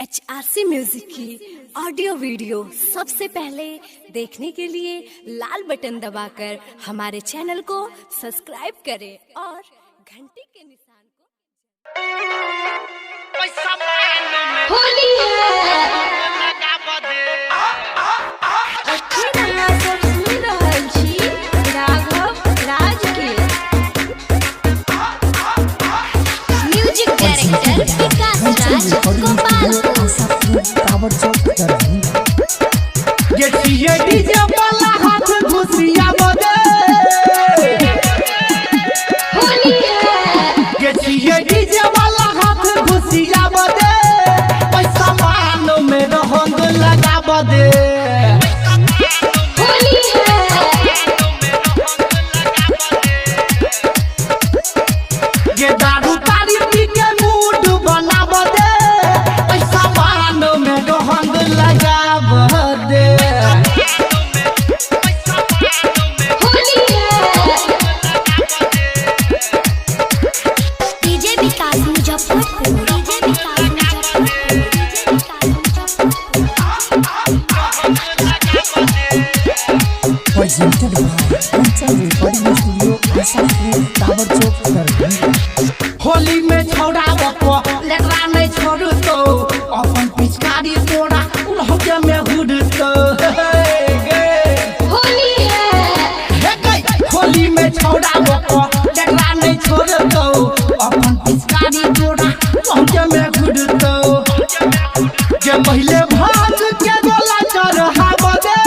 HRC music की audio video सबसे पहले देखने के लिए लाल बटन दबाकर हमारे चैनल को सब्सक्राइब करें और घंटी के निशान को होली है म्यूजिक डायरेक्टर विकास राज गोपाल ये डीजे वाला हाथ घुसिया बदे होली है ये डीजे वाला हाथ घुसिया बदे पैसा मानो में रंग लगा बदे होली है ये दारू तारी पी के मूड बना बदे पैसा मानो में रंग लगा बदे होली है DJ Vikas Muzaffarpur DJ Vikas presented by Kanchan Recording Studio, Asapur, Tower Chowk, Darbhanga. Holi में छोड़ा बपो लेकरा नहीं छोड़ तो अपन पिचकारी तोड़ा उलहके में हुड तो होली है होली में छोड़ा बपो लेकरा नहीं छोड़ तो अपन पिचकारी तोड़ा उलहके में हुड तो जे पहले भाग के गोला चढ़ा बदे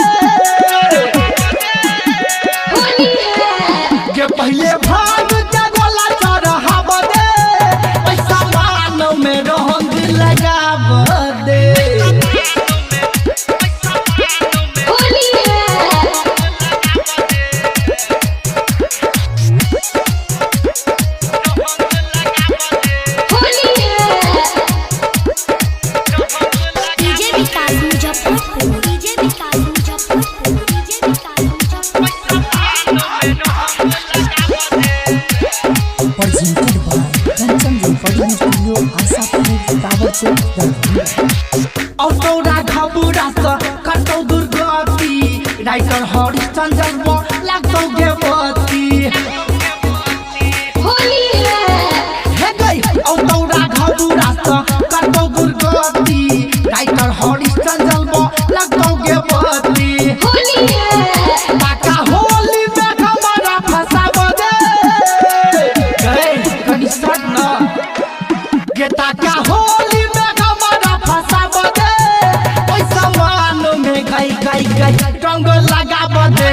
होली है जे पहले भाग के गोला चढ़ा बदे पैसा मानो में रंग लगा बदे होली है होली है DJ Vikas Muzaffarpur DJ Vikas Muzaffarpur DJ Vikas Muzaffarpur Presented by Kanchan Recording Studio, Asapur, Tower Chowk, Darbhanga. औतौरा घबुरा स कतौ दुर्गति राइटर हरिश्चंद्र वो लागतौ गेवती होली है हे गई औतौरा घबुरा स कतौ दुर्गति राइटर हरिश्चंद्र वो लागतौ गेवती होली है बाका होली में हमारा फसा बदे गए कनी सट न गेता का होली में हमारा फसा बदे पैसा मान में गई रंग लगा बदे